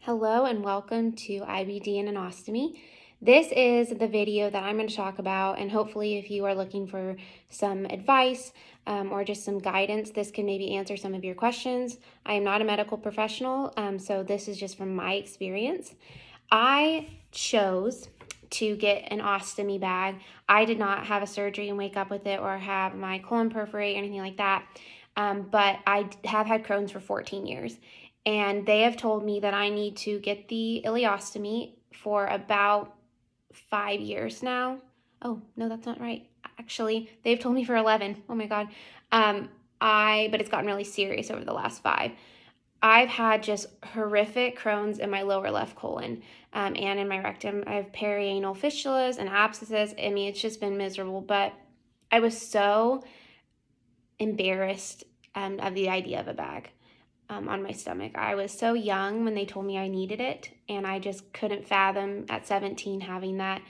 Hello and welcome to IBD and an Ostomy. This is the video that I'm going to talk about, and hopefully if you are looking for some advice or just some guidance, this can maybe answer some of your questions. I am not a medical professional, so this is just from my experience. I chose to get an ostomy bag. I did not have a surgery and wake up with it or have my colon perforate or anything like that, but I have had Crohn's for 14 years. And they have told me that I need to get the ileostomy for about 5 years now. Oh, no, that's not right. Actually, they've told me for 11. Oh my God. But it's gotten really serious over the last 5. I've had just horrific Crohn's in my lower left colon and in my rectum. I have perianal fistulas and abscesses. I mean, it's just been miserable, but I was so embarrassed of the idea of a bag on my stomach. I was so young when they told me I needed it, and I just couldn't fathom at 17 having that.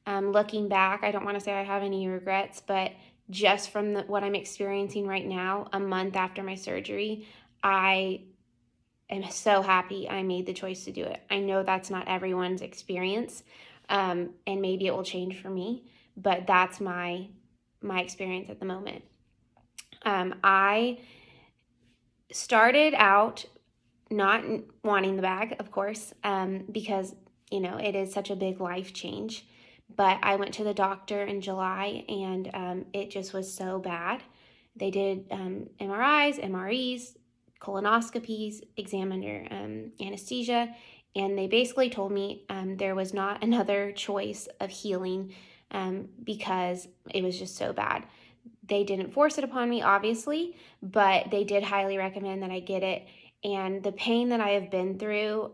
Looking back, I don't want to say I have any regrets, but just from what I'm experiencing right now, a month after my surgery, I am so happy I made the choice to do it. I know that's not everyone's experience, and maybe it will change for me, but that's my experience at the moment. I started out not wanting the bag, of course, because, it is such a big life change. But I went to the doctor in July, and it just was so bad. They did MRIs, MREs, colonoscopies, examined under anesthesia, and they basically told me there was not another choice of healing because it was just so bad. They didn't force it upon me, obviously, but they did highly recommend that I get it. And the pain that I have been through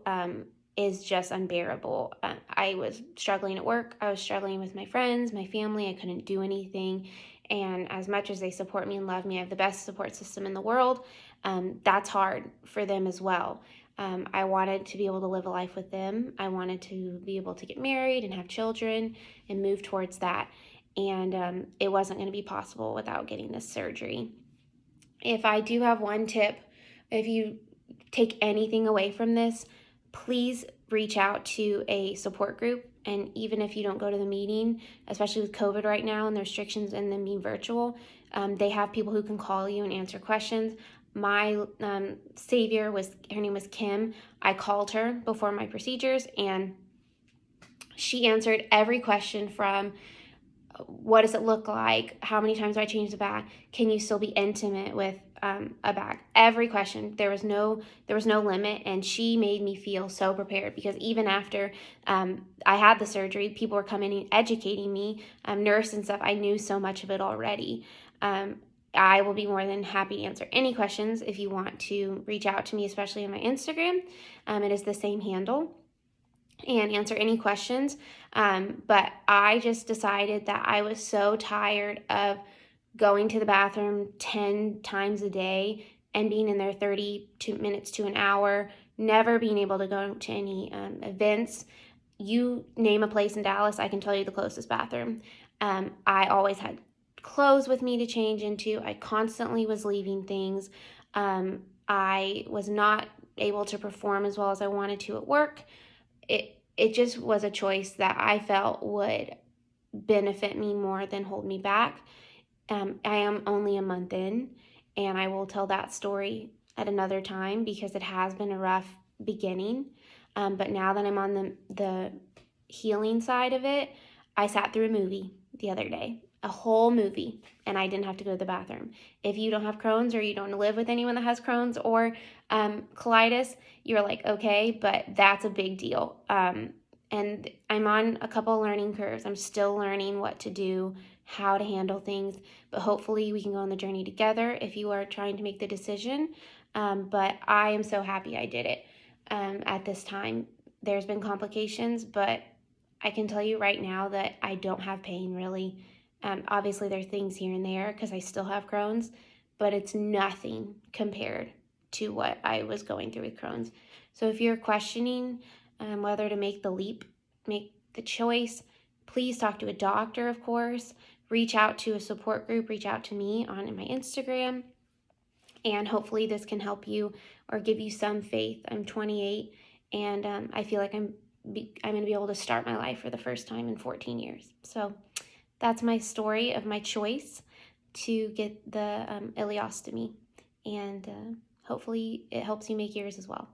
is just unbearable. I was struggling at work. I was struggling with my friends, my family. I couldn't do anything. And as much as they support me and love me, I have the best support system in the world. That's hard for them as well. I wanted to be able to live a life with them. I wanted to be able to get married and have children and move towards that. And it wasn't going to be possible without getting this surgery. If I do have one tip, if you take anything away from this, please reach out to a support group. And even if you don't go to the meeting, especially with COVID right now and the restrictions and them being virtual, they have people who can call you and answer questions. My savior her name was Kim. I called her before my procedures, and she answered every question from what does it look like? How many times do I change the bag? Can you still be intimate with a bag? Every question. There was no limit, and she made me feel so prepared, because even after I had the surgery, people were coming and educating me, nurse and stuff. I knew so much of it already. I will be more than happy to answer any questions if you want to reach out to me, especially on my Instagram. It is the same handle. And answer any questions. But I just decided that I was so tired of going to the bathroom 10 times a day and being in there 30 minutes to an hour, never being able to go to any events. You name a place in Dallas, I can tell you the closest bathroom. I always had clothes with me to change into. I constantly was leaving things. I was not able to perform as well as I wanted to at work. It just was a choice that I felt would benefit me more than hold me back. I am only a month in, and I will tell that story at another time because it has been a rough beginning. But now that I'm on the healing side of it, I sat through a movie the other day, a whole movie, and I didn't have to go to the bathroom. If you don't have Crohn's, or you don't live with anyone that has Crohn's or colitis, you're like, okay, but that's a big deal. And I'm on a couple of learning curves. I'm still learning what to do, how to handle things, but hopefully we can go on the journey together if you are trying to make the decision. But I am so happy I did it at this time. There's been complications, but I can tell you right now that I don't have pain, really. Obviously, there are things here and there because I still have Crohn's, but it's nothing compared to what I was going through with Crohn's. So if you're questioning whether to make the leap, make the choice, please talk to a doctor, of course. Reach out to a support group. Reach out to me on my Instagram. And hopefully this can help you or give you some faith. I'm 28 and I feel like I'm going to be able to start my life for the first time in 14 years. So that's my story of my choice to get the ileostomy, and hopefully it helps you make yours as well.